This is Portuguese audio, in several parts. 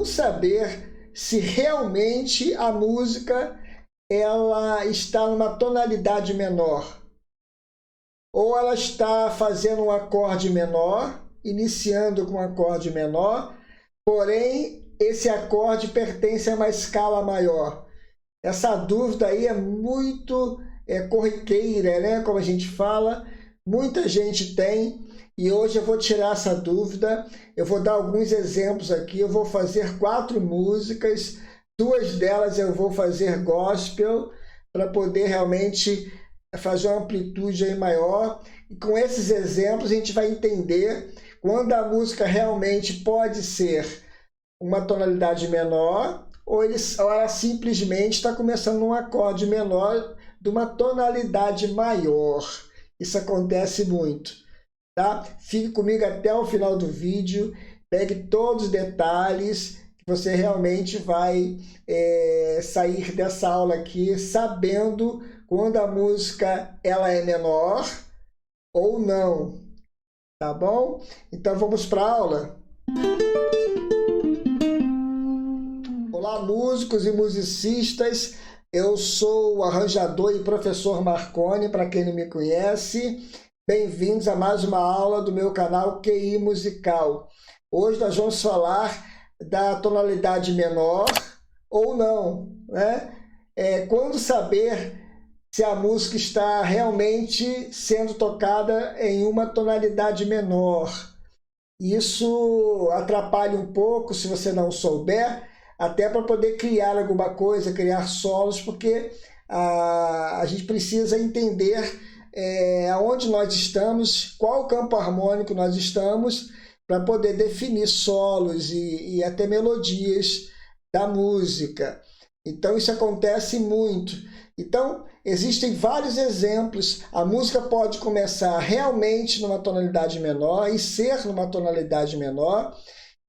como saber se realmente a música ela está numa tonalidade menor? Ou ela está fazendo um acorde menor, iniciando com um acorde menor, porém esse acorde pertence a uma escala maior. Essa dúvida aí é muito corriqueira, né? Como a gente fala, muita gente tem, e hoje eu vou tirar essa dúvida. Eu vou dar alguns exemplos aqui. Eu vou fazer 4 músicas, 2 delas eu vou fazer gospel, para poder realmente fazer uma amplitude aí maior. E com esses exemplos a gente vai entender quando a música realmente pode ser uma tonalidade menor, ou ela simplesmente está começando um acorde menor de uma tonalidade maior. Isso acontece muito, tá? Fique comigo até o final do vídeo, pegue todos os detalhes, que você realmente vai sair dessa aula aqui sabendo quando a música ela é menor ou não, tá bom? Então vamos para a aula? Olá, músicos e musicistas, eu sou o arranjador e professor Marconi, para quem não me conhece. Bem-vindos a mais uma aula do meu canal QI Musical. Hoje nós vamos falar da tonalidade menor ou não, né? Quando saber se a música está realmente sendo tocada em uma tonalidade menor. Isso atrapalha um pouco se você não souber, até para poder criar alguma coisa, criar solos, porque a gente precisa entender aonde nós estamos, qual campo harmônico nós estamos, para poder definir solos e até melodias da música. Então isso acontece muito. Então existem vários exemplos. A música pode começar realmente numa tonalidade menor e ser numa tonalidade menor,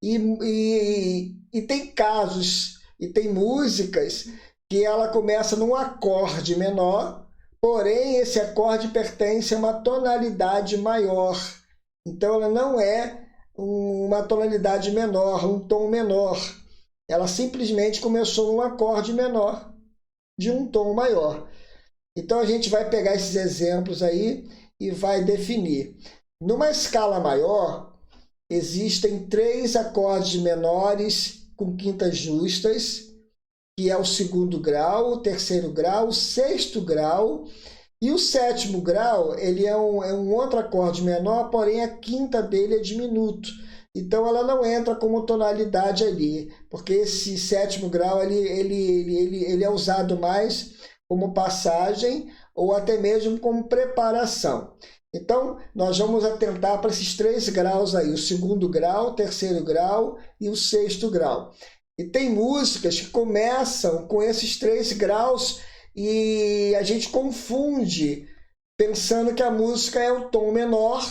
e tem casos e tem músicas que ela começa num acorde menor, porém esse acorde pertence a uma tonalidade maior. Então ela não é uma tonalidade menor, um tom menor. Ela simplesmente começou num acorde menor de um tom maior. Então a gente vai pegar esses exemplos aí e vai definir. Numa escala maior, existem 3 acordes menores com quintas justas, que é o 2º grau, o 3º grau, o 6º grau, e o 7º grau ele é um outro acorde menor, porém a quinta dele é diminuto. Então ela não entra como tonalidade ali, porque esse 7º grau ele é usado mais como passagem ou até mesmo como preparação. Então nós vamos atentar para esses 3 graus aí, o 2º grau, o 3º grau e o 6º grau. E tem músicas que começam com esses 3 graus e a gente confunde, pensando que a música é o tom menor,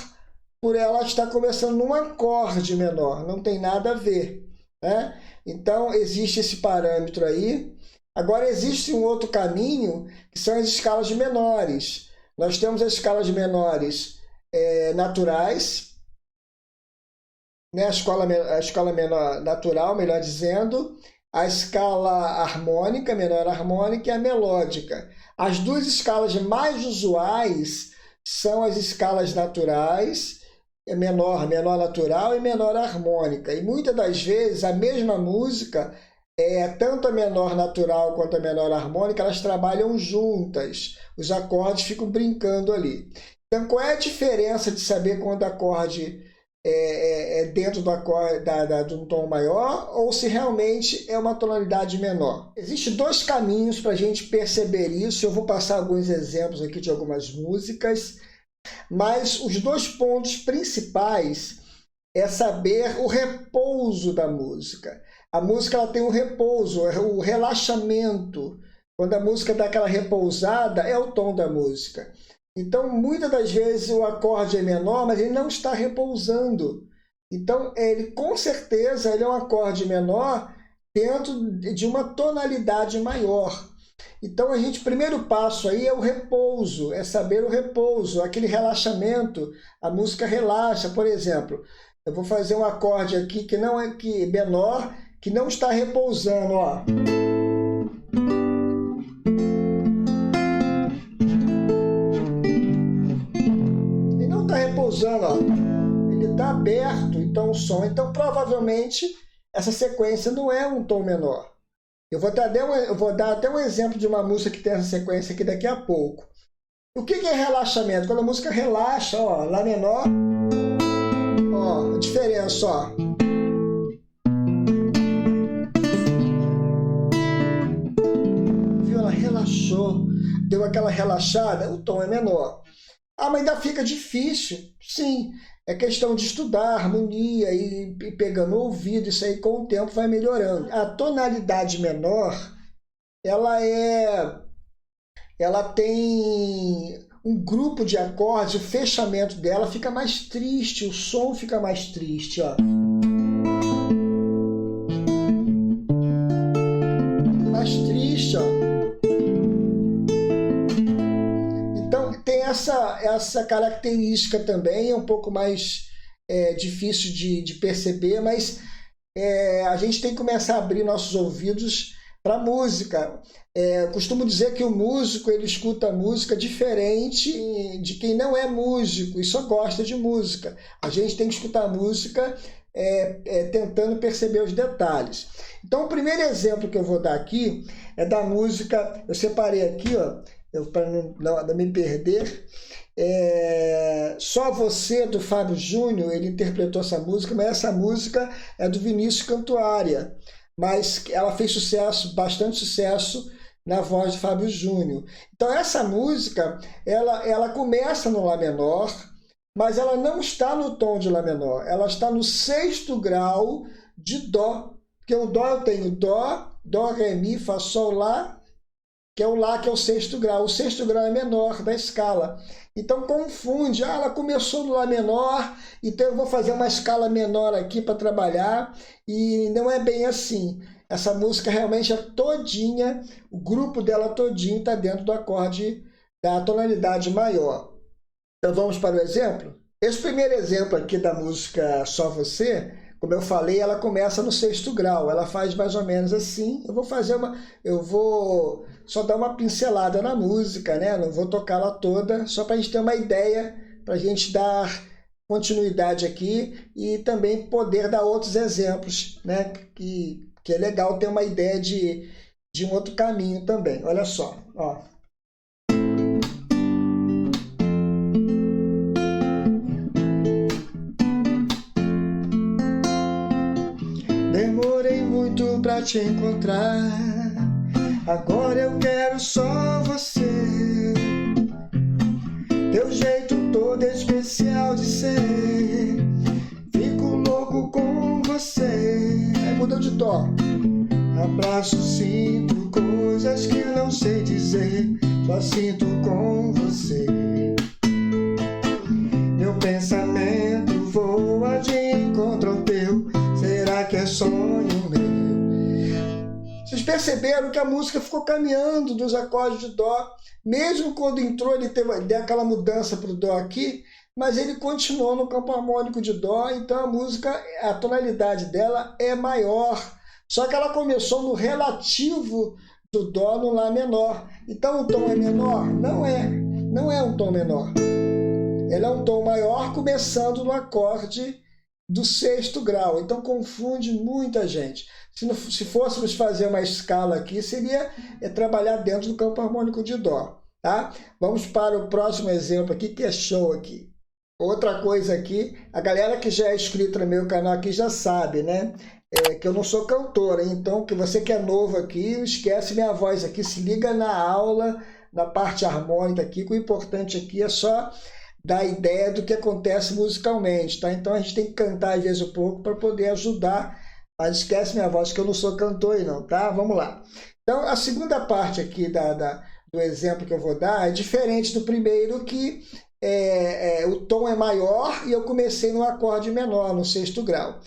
por ela estar começando num acorde menor. Não tem nada a ver, né? Então existe esse parâmetro aí. Agora existe um outro caminho, que são as escalas menores. Nós temos as escalas menores naturais, né? A escala menor natural, melhor dizendo, a escala harmônica, menor harmônica, e a melódica. As 2 escalas mais usuais são as escalas naturais, menor natural e menor harmônica. E muitas das vezes a mesma música, tanto a menor natural quanto a menor harmônica, elas trabalham juntas. Os acordes ficam brincando ali. Então qual é a diferença de saber quando o acorde é dentro do acorde, de um tom maior, ou se realmente é uma tonalidade menor? Existem 2 caminhos para a gente perceber isso. Eu vou passar alguns exemplos aqui de algumas músicas, mas os 2 pontos principais é saber o repouso da música. A música ela tem um repouso, o relaxamento. Quando a música dá aquela repousada, é o tom da música. Então, muitas das vezes o acorde é menor, mas ele não está repousando. Então, com certeza, ele é um acorde menor dentro de uma tonalidade maior. Então, o primeiro passo aí é o repouso, é saber o repouso, aquele relaxamento. A música relaxa, por exemplo. Eu vou fazer um acorde aqui que não é menor, que não está repousando, ó. Ele não está repousando, ó. Ele está aberto, então o som. Então, provavelmente, essa sequência não é um tom menor. Eu vou dar até um exemplo de uma música que tem essa sequência aqui daqui a pouco. O que é relaxamento? Quando a música relaxa, ó, Lá menor, ó, a diferença, ó. Viu? Ela relaxou, deu aquela relaxada, o tom é menor. Ah, mas ainda fica difícil. Sim, é questão de estudar harmonia e pegando o ouvido, isso aí com o tempo vai melhorando. A tonalidade menor, ela tem um grupo de acordes, o fechamento dela fica mais triste, o som fica mais triste, ó. Mais triste, ó. Então tem essa característica também, é um pouco mais difícil de perceber, mas a gente tem que começar a abrir nossos ouvidos para música. Costumo dizer que o músico ele escuta música diferente de quem não é músico e só gosta de música. A gente tem que escutar música tentando perceber os detalhes. Então, o primeiro exemplo que eu vou dar aqui é da música, eu separei aqui, ó, para não me perder, Só Você, do Fábio Júnior, ele interpretou essa música, mas essa música é do Vinícius Cantuária, mas ela fez sucesso, bastante sucesso, na voz de Fábio Júnior. Então essa música, ela começa no Lá menor, mas ela não está no tom de Lá menor, ela está no 6º grau de Dó, porque o Dó eu tenho Dó, Ré, Mi, Fá, Sol, Lá, que é o Lá, que é o 6º grau. O 6º grau é menor da escala. Então confunde, ela começou no Lá menor, então eu vou fazer uma escala menor aqui para trabalhar, e não é bem assim. Essa música realmente é todinha, o grupo dela todinho está dentro do acorde da tonalidade maior. Então vamos para o exemplo? Esse primeiro exemplo aqui da música Só Você, como eu falei, ela começa no 6º grau, ela faz mais ou menos assim. Eu vou só dar uma pincelada na música, né? Não vou tocá-la toda, só para a gente ter uma ideia, para a gente dar continuidade aqui e também poder dar outros exemplos, né? Que é legal ter uma ideia de um outro caminho também. Olha só, ó. Demorei muito pra te encontrar, agora eu quero só você. Teu jeito todo especial de ser, fico louco com você. Aí mudou de tom. Abraço, sinto coisas que não sei dizer, só sinto com você. Meu pensamento voa de encontro ao teu, será que é sonho meu? Vocês perceberam que a música ficou caminhando dos acordes de Dó, mesmo quando entrou, ele deu aquela mudança para o Dó aqui, mas ele continuou no campo harmônico de Dó, então a música, a tonalidade dela é maior, só que ela começou no relativo do Dó no Lá menor. Então o tom é menor? Não é um tom menor. Ele é um tom maior começando no acorde do 6º grau, então confunde muita gente. Se fôssemos fazer uma escala aqui, seria trabalhar dentro do campo harmônico de Dó. Tá? Vamos para o próximo exemplo aqui, que é show aqui. Outra coisa aqui, a galera que já é inscrita no meu canal aqui já sabe, né? Que eu não sou cantora, então que você que é novo aqui, não esquece minha voz aqui, se liga na aula, na parte harmônica aqui, que o importante aqui é só dar ideia do que acontece musicalmente, tá? Então a gente tem que cantar às vezes um pouco para poder ajudar, mas esquece minha voz que eu não sou cantor aí não, tá? Vamos lá. Então a segunda parte aqui do exemplo que eu vou dar é diferente do primeiro, que o tom é maior e eu comecei no acorde menor, no 6º grau.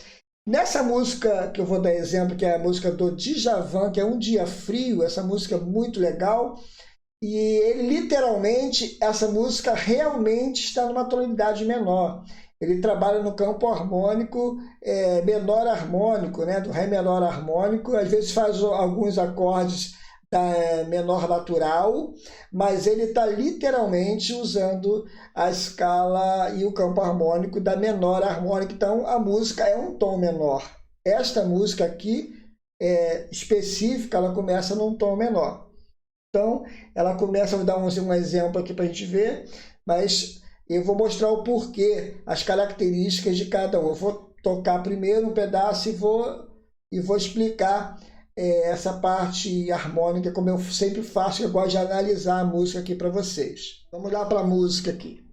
Nessa música que eu vou dar exemplo, que é a música do Djavan, que é Um Dia Frio, essa música é muito legal, e ele literalmente, essa música realmente está numa tonalidade menor. ele trabalha no campo harmônico menor harmônico, né? Do Ré menor harmônico, às vezes faz alguns acordes da menor natural, mas ele está literalmente usando a escala e o campo harmônico da menor harmônica, então a música é um tom menor. Esta música aqui, específica, ela começa num tom menor. Então, ela começa, vou dar um exemplo aqui para a gente ver, mas eu vou mostrar o porquê, as características de cada um. Eu vou tocar primeiro um pedaço e vou explicar essa parte harmônica, como eu sempre faço, eu gosto de analisar a música aqui para vocês. Vamos lá para a música aqui.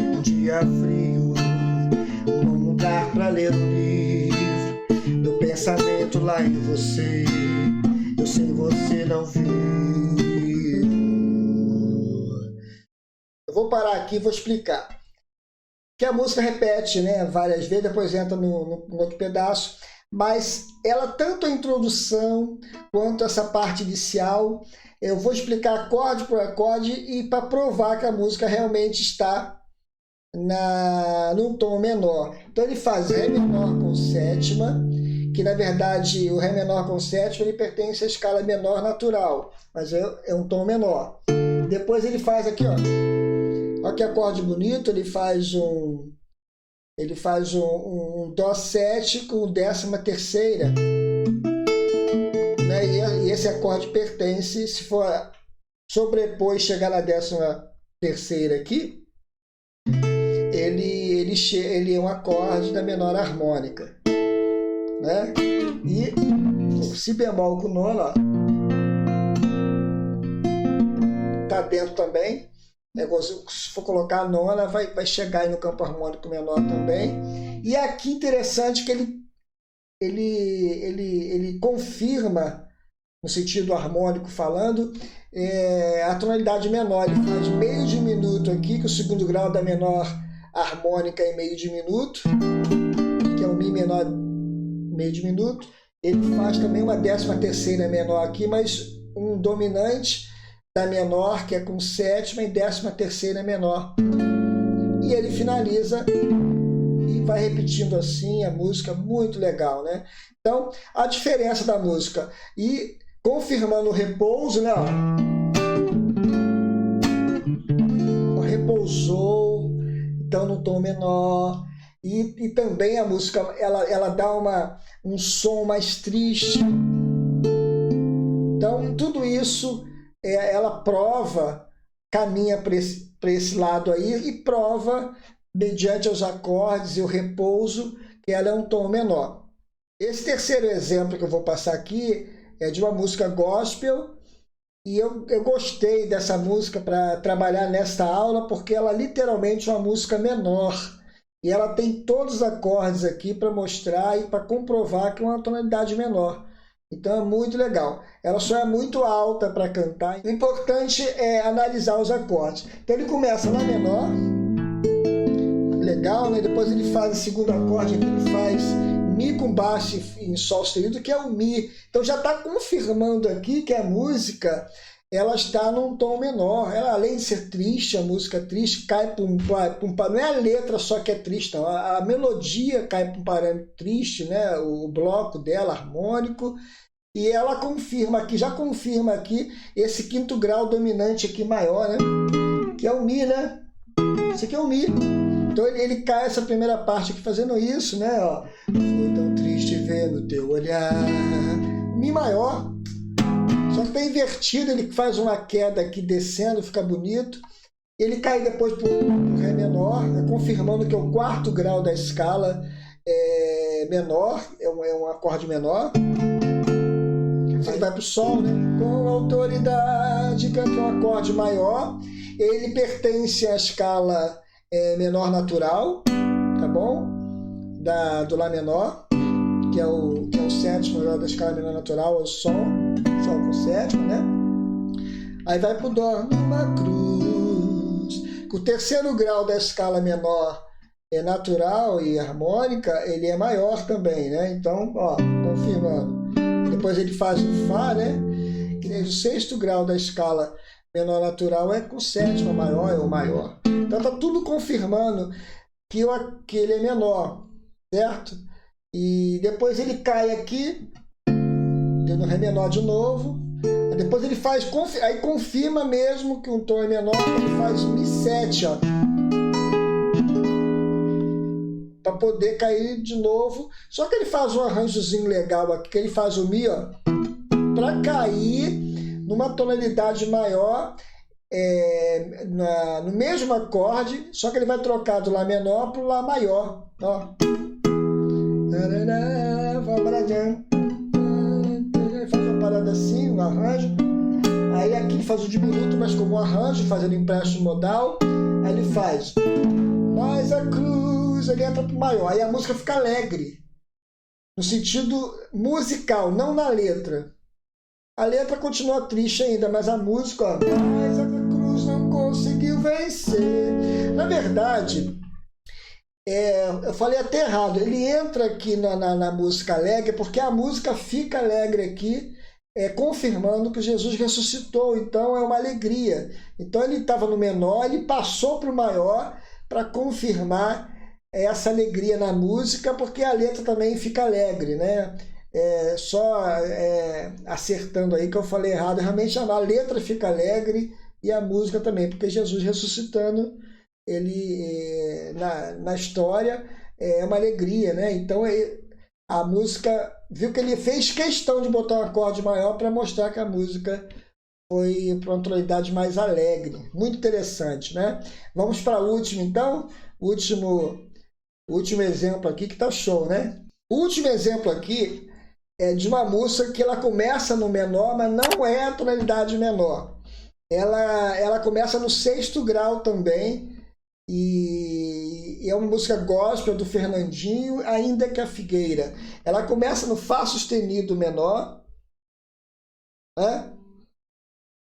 Um dia frio, num lugar para ler um livro, meu pensamento lá em você, eu sem você não vivo. Eu vou parar aqui e vou explicar. Que a música repete, né, várias vezes, depois entra no outro pedaço, mas ela, tanto a introdução quanto essa parte inicial, eu vou explicar acorde por acorde e para provar que a música realmente está num tom menor. Então ele faz Ré menor com sétima, que na verdade o Ré menor com sétima ele pertence à escala menor natural, mas é um tom menor. Depois ele faz aqui, ó. Olha que acorde bonito, ele faz um Dó7 com 13ª, né? E esse acorde pertence, se for sobrepor e chegar na 13ª aqui, ele é um acorde da menor harmônica, né? E o Si bemol com nona, ó, tá dentro também. Se for colocar a nona, vai chegar aí no campo harmônico menor também. E aqui interessante que ele confirma, no sentido harmônico falando, a tonalidade menor. Ele faz meio diminuto aqui, que o segundo grau da menor harmônica é meio diminuto, que é o Mi menor meio diminuto. Ele faz também uma 13ª menor aqui, mas um dominante da menor, que é com sétima, e 13ª menor. E ele finaliza e vai repetindo assim a música, muito legal, né? Então, a diferença da música. E confirmando o repouso, né? Ó, repousou, então no tom menor. E também a música, ela dá um som mais triste. Então, tudo isso ela prova, caminha para esse lado aí e prova, mediante os acordes e o repouso, que ela é um tom menor. Esse terceiro exemplo que eu vou passar aqui é de uma música gospel, e eu gostei dessa música para trabalhar nesta aula, porque ela literalmente é uma música menor, e ela tem todos os acordes aqui para mostrar e para comprovar que é uma tonalidade menor. Então é muito legal. Ela só é muito alta para cantar. O importante é analisar os acordes. Então ele começa Lá menor, legal, né? Depois ele faz o segundo acorde, aqui ele faz Mi com baixo em Sol sustenido, que é o Mi. Então já está confirmando aqui que a música ela está num tom menor. Ela, além de ser triste, a música triste, cai para não é a letra só que é triste, não. A melodia cai para um parâmetro triste, né? O bloco dela harmônico. E ela confirma aqui, já confirma aqui esse quinto grau dominante aqui maior, né? Que é o Mi, né? Esse aqui é o Mi. Então ele cai essa primeira parte aqui fazendo isso, né? Ó, foi tão triste ver no teu olhar. Mi maior. Só que tá invertido, ele faz uma queda aqui descendo, fica bonito. Ele cai depois pro Ré menor, confirmando que é o quarto grau da escala menor, é um acorde menor. Ele vai para o Sol, né? Com autoridade, que é um acorde maior. Ele pertence à escala menor natural, tá bom? Do Lá menor, que é o sétimo grau da escala menor natural, é o Sol com sétima, né? Aí vai para o Dó numa cruz, com o terceiro grau da escala menor é natural e harmônica, ele é maior também, né? Então, ó, confirmando. Depois ele faz o Fá, né? Que nem o sexto grau da escala menor natural é com sétima maior, é o maior. Então tá tudo confirmando que ele é menor, certo? E depois ele cai aqui, no Ré menor de novo. Depois ele faz, aí confirma mesmo que um tom é menor, ele faz Mi7, ó. Para poder cair de novo. Só que ele faz um arranjozinho legal aqui, que ele faz o Mi, ó, para cair numa tonalidade maior, no mesmo acorde, só que ele vai trocar do Lá menor para o Lá maior. Ó. Ele faz uma parada assim, um arranjo. Aí aqui ele faz o diminuto, mas como um arranjo, fazendo empréstimo modal. Aí ele faz mais a cruz, ele entra pro maior. Aí a música fica alegre, no sentido musical, não na letra. A letra continua triste ainda, mas a música, ó, mas a cruz não conseguiu vencer. Na verdade, eu falei até errado. Ele entra aqui na música alegre, porque a música fica alegre aqui, confirmando que Jesus ressuscitou. Então é uma alegria. Então ele estava no menor, ele passou para o maior para confirmar essa alegria na música, porque a letra também fica alegre, né? Só acertando aí que eu falei errado. Realmente a letra fica alegre e a música também, porque Jesus ressuscitando, ele na história é uma alegria, né? Então a música, viu que ele fez questão de botar um acorde maior para mostrar que a música foi para uma tonalidade mais alegre. Muito interessante, né? Vamos para o último, então. O último exemplo aqui que tá show, né? O último exemplo aqui é de uma música que ela começa no menor, mas não é a tonalidade menor. Ela começa no sexto grau também, e é uma música gospel do Fernandinho, Ainda que a Figueira. Ela começa no Fá sustenido menor, né?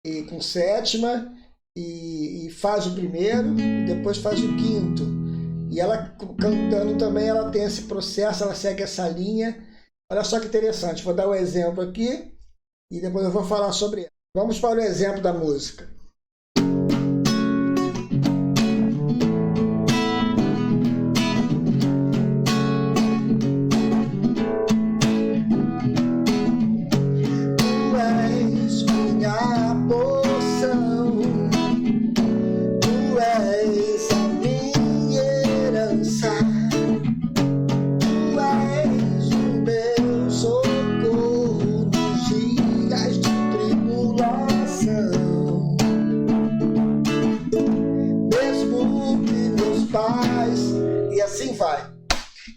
E com sétima, e faz o primeiro, e depois faz o quinto. E ela cantando também, ela tem esse processo, ela segue essa linha. Olha só que interessante, vou dar um exemplo aqui e depois eu vou falar sobre ela. Vamos para o exemplo da música.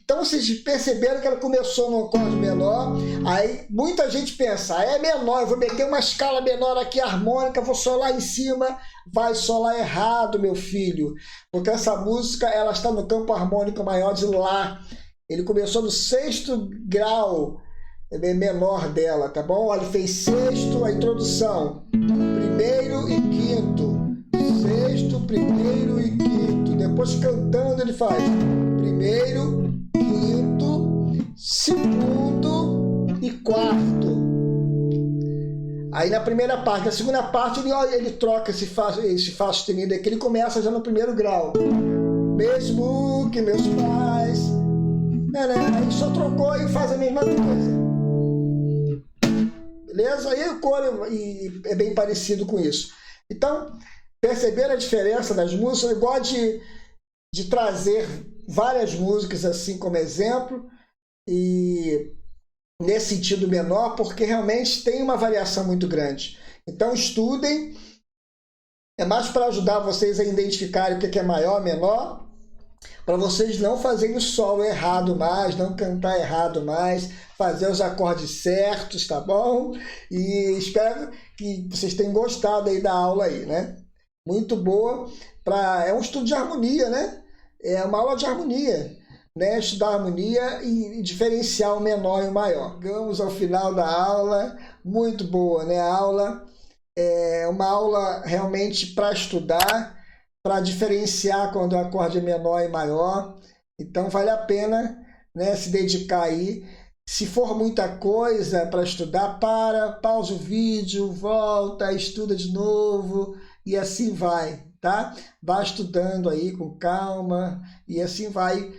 Então vocês perceberam que ela começou num acorde menor, aí muita gente pensa, é menor, eu vou meter uma escala menor aqui harmônica, vou solar em cima, vai solar errado, meu filho, porque essa música ela está no campo harmônico maior de Lá. Ele começou no sexto grau menor dela, tá bom? Ele fez sexto, a introdução, primeiro e quinto, sexto, primeiro e quinto, depois cantando ele faz primeiro, quinto, segundo e quarto. Aí na primeira parte, na segunda parte ele troca esse Fá sustenido aqui, ele começa já no primeiro grau. Mesmo que meus pais, aí só trocou e faz a mesma coisa. Beleza? Aí o coro é bem parecido com isso. Então, perceberam a diferença das músicas? Eu gosto de trazer várias músicas assim como exemplo, e nesse sentido menor, porque realmente tem uma variação muito grande. Então estudem, é mais para ajudar vocês a identificarem o que é maior, menor, para vocês não fazerem o solo errado mais, não cantar errado mais, fazer os acordes certos, tá bom? E espero que vocês tenham gostado aí da aula aí, né? Muito boa, é um estudo de harmonia, né? É uma aula de harmonia, né? Estudar harmonia e diferenciar o menor e o maior. Chegamos ao final da aula, muito boa, né? A aula é uma aula realmente para estudar, para diferenciar quando o acorde é menor e maior. Então vale a pena, né, se dedicar aí. Se for muita coisa para estudar, pausa o vídeo, volta, estuda de novo e assim vai, tá? Vai estudando aí com calma e assim vai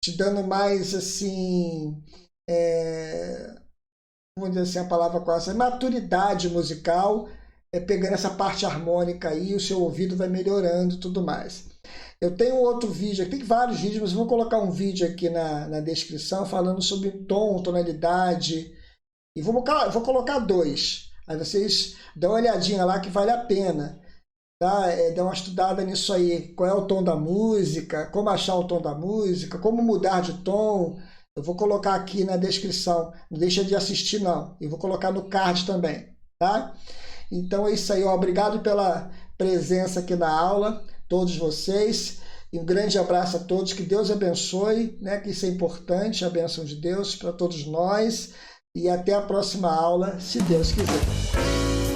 te dando mais, assim, vamos dizer assim, a palavra quase, maturidade musical, pegando essa parte harmônica aí, o seu ouvido vai melhorando e tudo mais. Eu tenho outro vídeo aqui, tem vários vídeos, mas eu vou colocar um vídeo aqui na descrição falando sobre tom, tonalidade, e vou colocar dois. Aí vocês dão uma olhadinha lá que vale a pena, tá? Dá uma estudada nisso aí, qual é o tom da música, como achar o tom da música, como mudar de tom. Eu vou colocar aqui na descrição, não deixa de assistir não, e vou colocar no card também, tá? Então é isso aí, ó. Obrigado pela presença aqui na aula, todos vocês, e um grande abraço a todos, que Deus abençoe, né? Que isso é importante, a bênção de Deus para todos nós, e até a próxima aula, se Deus quiser.